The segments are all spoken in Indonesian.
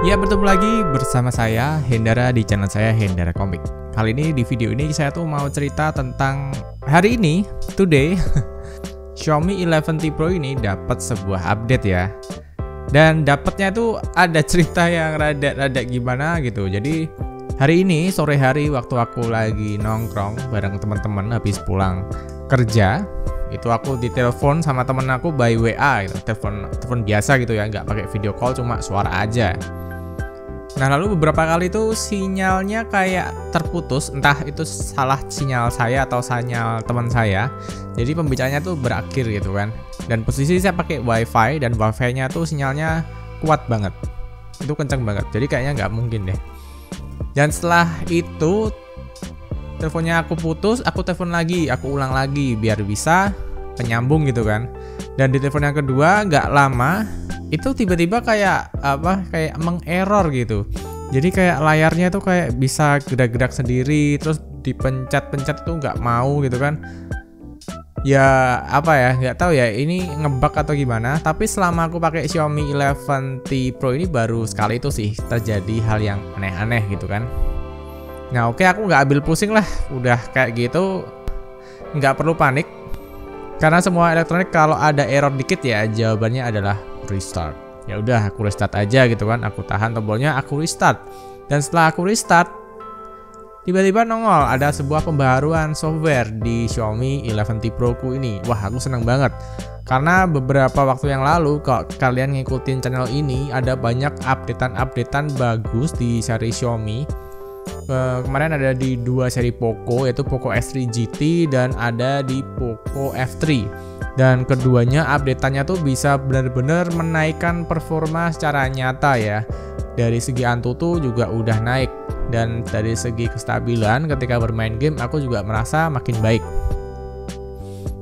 Ya, bertemu lagi bersama saya Hendara di channel saya Hendara Komik. Kali ini di video ini saya tuh mau cerita tentang hari ini, today, Xiaomi 11T Pro ini dapat sebuah update ya. Dan dapatnya tuh ada cerita yang rada gimana gitu. Jadi hari ini sore hari waktu aku lagi nongkrong bareng teman-teman habis pulang kerja, itu aku ditelepon sama temen aku by WA gitu. Telepon biasa gitu ya, nggak pakai video call, cuma suara aja. Nah, lalu beberapa kali itu sinyalnya kayak terputus, entah itu salah sinyal saya atau sinyal teman saya. Jadi pembicaranya tuh berakhir gitu kan. Dan posisi saya pakai wifi dan wifi-nya tuh sinyalnya kuat banget. Itu kenceng banget. Jadi kayaknya nggak mungkin deh. Dan setelah itu teleponnya aku putus, aku telepon lagi, aku ulang lagi biar bisa penyambung gitu kan. Dan di telepon yang kedua nggak lama itu tiba-tiba kayak mengerror gitu. Jadi kayak layarnya tuh kayak bisa gerak-gerak sendiri, terus dipencet-pencet tuh nggak mau gitu kan. Ya nggak tahu ya ini ngebug atau gimana. Tapi selama aku pakai Xiaomi 11T Pro ini baru sekali itu sih terjadi hal yang aneh-aneh gitu kan. Nah oke, aku nggak ambil pusing lah, udah kayak gitu nggak perlu panik. Karena semua elektronik kalau ada error dikit ya jawabannya adalah restart. Ya udah aku restart aja gitu kan, aku tahan tombolnya, aku restart. Dan setelah aku restart, tiba-tiba nongol ada sebuah pembaharuan software di Xiaomi 11T Pro ku ini. Wah, aku seneng banget. Karena beberapa waktu yang lalu kalau kalian ngikutin channel ini ada banyak updatean bagus di seri Xiaomi. Kemarin ada di dua seri Poco, yaitu Poco X3 GT dan ada di Poco F3. Dan keduanya updateannya tuh bisa benar-benar menaikkan performa secara nyata ya. Dari segi Antutu juga udah naik, dan dari segi kestabilan ketika bermain game aku juga merasa makin baik.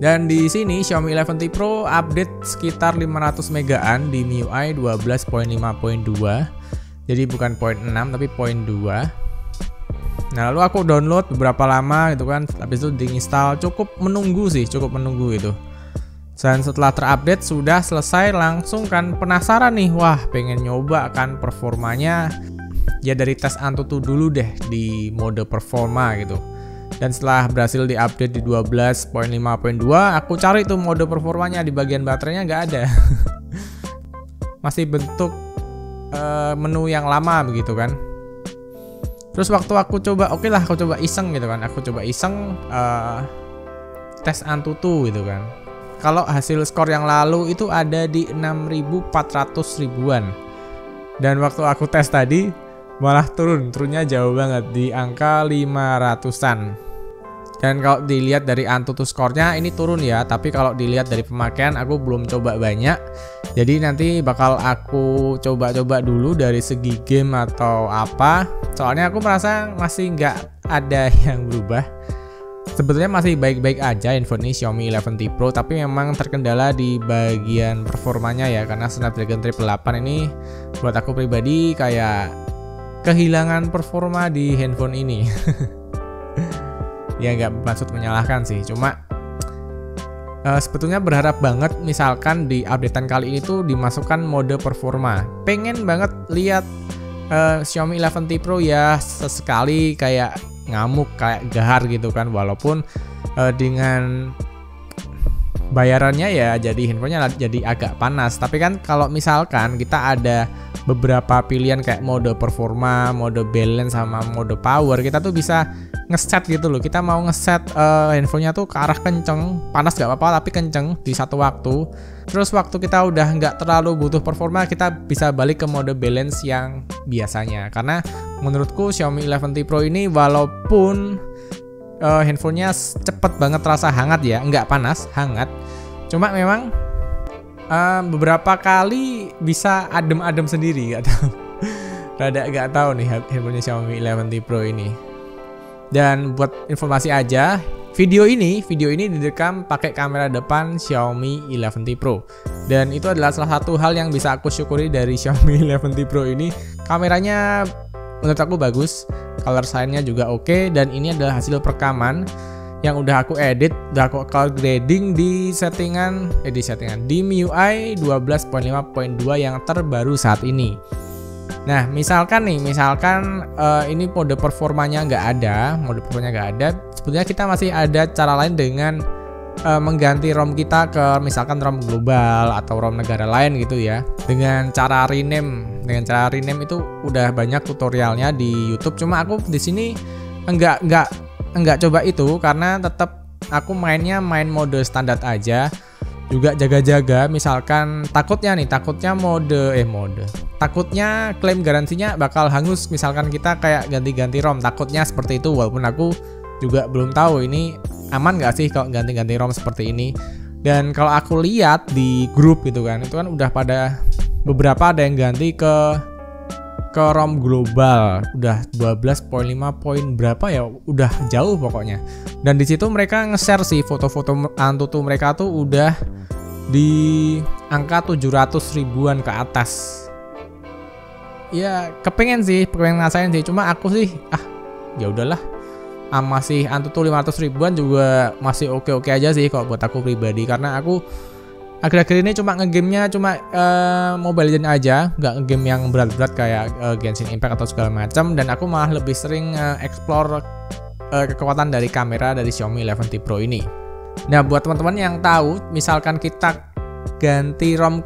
Dan di sini Xiaomi 11T Pro update sekitar 500 megaan di MIUI 12.5.2. Jadi bukan 0.6 tapi 0.2. Nah, lalu aku download beberapa lama gitu kan, habis itu diinstal, cukup menunggu itu. Dan setelah terupdate sudah selesai, langsung kan penasaran nih, wah pengen nyoba kan performanya. Ya dari tes Antutu dulu deh di mode performa gitu. Dan setelah berhasil diupdate di 12.5.2, aku cari tuh mode performanya, di bagian baterainya nggak ada. Masih bentuk menu yang lama begitu kan. Terus waktu aku coba, aku coba iseng gitu kan. Aku coba iseng tes Antutu gitu kan. Kalau hasil skor yang lalu itu ada di 6.400 ribuan. Dan waktu aku tes tadi malah turunnya jauh banget di angka 500-an. Dan kalau dilihat dari Antutu skornya ini turun ya, tapi kalau dilihat dari pemakaian aku belum coba banyak. Jadi nanti bakal aku coba-coba dulu dari segi game atau apa. Soalnya aku merasa masih nggak ada yang berubah. Sebetulnya masih baik-baik aja handphone ini Xiaomi 11T Pro, tapi memang terkendala di bagian performanya ya, karena Snapdragon 888 ini buat aku pribadi kayak kehilangan performa di handphone ini. Ya nggak maksud menyalahkan sih, cuma sebetulnya berharap banget misalkan di updatean kali ini tuh dimasukkan mode performa. Pengen banget lihat Xiaomi 11T Pro ya sesekali kayak ngamuk, kayak gahar gitu kan, walaupun dengan bayarannya ya jadi handphonenya jadi agak panas. Tapi kan kalau misalkan kita ada beberapa pilihan kayak mode performa, mode balance sama mode power, kita tuh bisa ngeset gitu loh. Kita mau ngeset handphonenya tuh ke arah kenceng, panas gak apa-apa tapi kenceng di satu waktu. Terus waktu kita udah nggak terlalu butuh performa, kita bisa balik ke mode balance yang biasanya. Karena menurutku Xiaomi 11T Pro ini walaupun handphonenya cepet banget terasa hangat ya, nggak panas, hangat. Cuma memang beberapa kali bisa adem-adem sendiri, nggak tahu. Rada nggak tahu nih handphonenya Xiaomi 11T Pro ini. Dan buat informasi aja, video ini direkam pakai kamera depan Xiaomi 11T Pro. Dan itu adalah salah satu hal yang bisa aku syukuri dari Xiaomi 11T Pro ini. Kameranya menurut aku bagus, color sign-nya juga oke, dan ini adalah hasil perekaman yang udah aku edit, udah aku grading di settingan di MIUI 12.5.2 yang terbaru saat ini. Nah, misalkan ini mode performanya nggak ada, sebetulnya kita masih ada cara lain dengan mengganti ROM kita ke misalkan ROM global atau ROM negara lain gitu ya. Dengan cara rename itu udah banyak tutorialnya di YouTube. Cuma aku di sini enggak coba itu karena tetap aku main mode standar aja. Juga jaga-jaga, misalkan takutnya klaim garansinya bakal hangus misalkan kita kayak ganti-ganti ROM, takutnya seperti itu, walaupun aku juga belum tahu ini aman nggak sih kalau ganti-ganti ROM seperti ini. Dan kalau aku lihat di grup gitu kan, itu kan udah pada beberapa ada yang ganti ke ROM global, udah 12.5 poin berapa ya, udah jauh pokoknya. Dan di situ mereka nge-share sih foto-foto Antutu mereka tuh udah di angka 700 ribuan ke atas. Ya kepengen ngasain sih, cuma aku sih ya udahlah. Masih Antutu 500 ribuan juga masih oke-oke aja sih kalau buat aku pribadi, karena aku akhir-akhir ini cuma ngegamenya Mobile Legends aja, nggak ngegame yang berat-berat kayak Genshin Impact atau segala macam. Dan aku malah lebih sering explore kekuatan dari kamera dari Xiaomi 11T Pro ini. Nah, buat teman-teman yang tahu, misalkan kita ganti ROM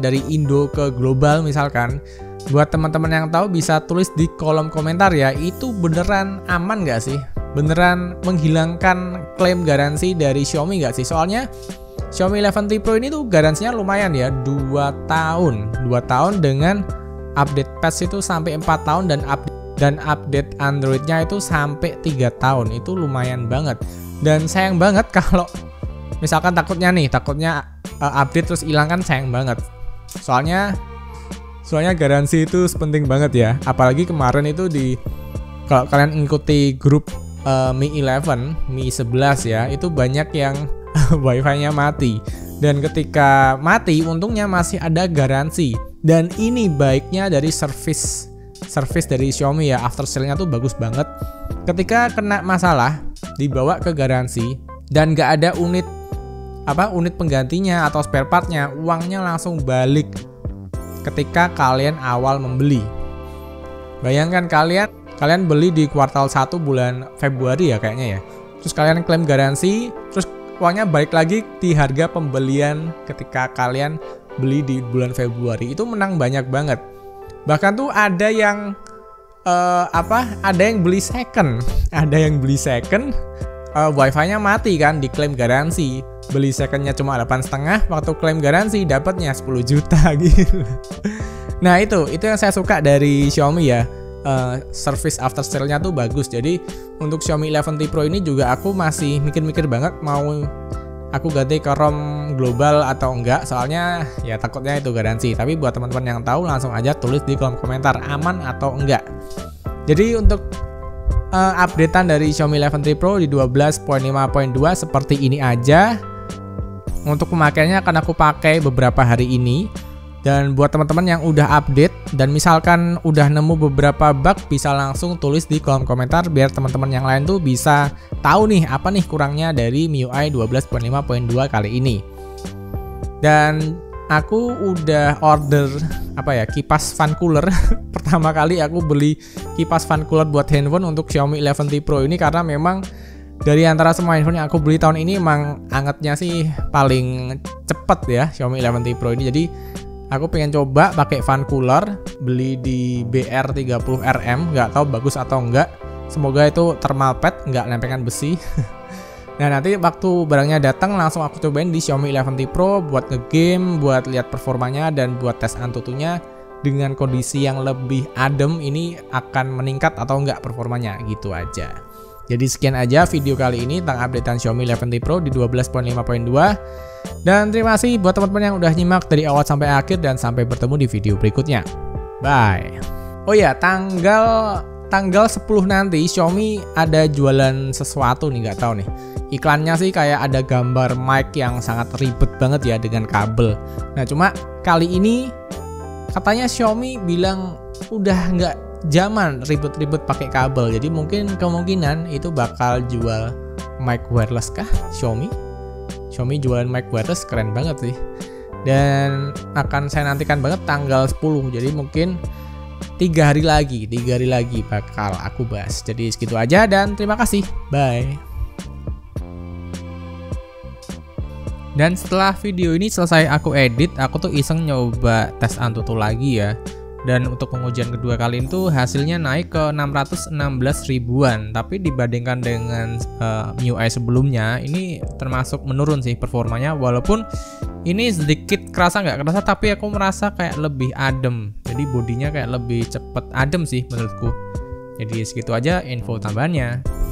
dari Indo ke global misalkan, buat teman-teman yang tahu bisa tulis di kolom komentar ya, itu beneran aman nggak sih? Beneran menghilangkan klaim garansi dari Xiaomi nggak sih? Soalnya Xiaomi 11T Pro ini tuh garansinya lumayan ya, 2 tahun dengan update patch itu sampai 4 tahun dan update Androidnya itu sampai 3 tahun. Itu lumayan banget. Dan sayang banget kalau misalkan takutnya update terus hilang, kan sayang banget. Soalnya garansi itu penting banget ya. Apalagi kemarin itu kalau kalian ngikuti grup Mi 11 ya, itu banyak yang wifi-nya mati. Dan ketika mati, untungnya masih ada garansi. Dan ini baiknya dari service dari Xiaomi ya, after sale-nya tuh bagus banget. Ketika kena masalah, dibawa ke garansi dan nggak ada unit penggantinya atau spare partnya, uangnya langsung balik ketika kalian awal membeli. Bayangkan kalian beli di kuartal 1 bulan Februari ya kayaknya ya, terus kalian klaim garansi, terus uangnya balik lagi di harga pembelian ketika kalian beli di bulan Februari. Itu menang banyak banget. Bahkan tuh ada yang beli second, wifi-nya mati kan, diklaim garansi. Beli secondnya cuma 8,5, waktu klaim garansi dapatnya 10 juta gitu. Nah itu yang saya suka dari Xiaomi ya, service after sale-nya tuh bagus. Jadi untuk Xiaomi 11T Pro ini juga aku masih mikir-mikir banget mau aku ganti ke ROM global atau enggak, soalnya ya takutnya itu garansi. Tapi buat teman-teman yang tahu, langsung aja tulis di kolom komentar aman atau enggak. Jadi untuk updatean dari Xiaomi 11T Pro di 12.5.2 seperti ini aja. Untuk pemakaiannya akan aku pakai beberapa hari ini. Dan buat teman-teman yang udah update dan misalkan udah nemu beberapa bug, bisa langsung tulis di kolom komentar biar teman-teman yang lain tuh bisa tahu nih apa nih kurangnya dari MIUI 12.5.2 kali ini. Dan aku udah order kipas fan cooler. Pertama kali aku beli kipas fan cooler buat handphone untuk Xiaomi 11T Pro ini karena memang dari antara semua handphone yang aku beli tahun ini emang angetnya sih paling cepet ya Xiaomi 11T Pro ini. Jadi aku pengen coba pakai fan cooler, beli di BR30RM, nggak tahu bagus atau enggak. Semoga itu thermal pad, nggak lempengan besi. Nah nanti waktu barangnya datang langsung aku cobain di Xiaomi 11T Pro buat ngegame, buat lihat performanya dan buat tes Antutunya dengan kondisi yang lebih adem ini akan meningkat atau enggak performanya, gitu aja. Jadi sekian aja video kali ini tentang updatean Xiaomi 11T Pro di 12.5.2. Dan terima kasih buat teman-teman yang udah nyimak dari awal sampai akhir, dan sampai bertemu di video berikutnya. Bye. Oh ya, tanggal 10 nanti Xiaomi ada jualan sesuatu nih, nggak tahu nih. Iklannya sih kayak ada gambar mic yang sangat ribet banget ya dengan kabel. Nah cuma kali ini katanya Xiaomi bilang udah nggak zaman ribet-ribet pakai kabel. Jadi mungkin kemungkinan itu bakal jual mic wireless kah Xiaomi? Xiaomi jualan mic wireless keren banget sih. Dan akan saya nantikan banget tanggal 10. Jadi mungkin 3 hari lagi bakal aku bahas. Jadi segitu aja dan terima kasih. Bye. Dan setelah video ini selesai aku edit, aku tuh iseng nyoba tes Antutu lagi ya. Dan untuk pengujian kedua kali itu hasilnya naik ke 616 ribuan. Tapi dibandingkan dengan MIUI sebelumnya, ini termasuk menurun sih performanya. Walaupun ini sedikit kerasa nggak kerasa, tapi aku merasa kayak lebih adem. Jadi bodinya kayak lebih cepet adem sih menurutku. Jadi segitu aja info tambahannya.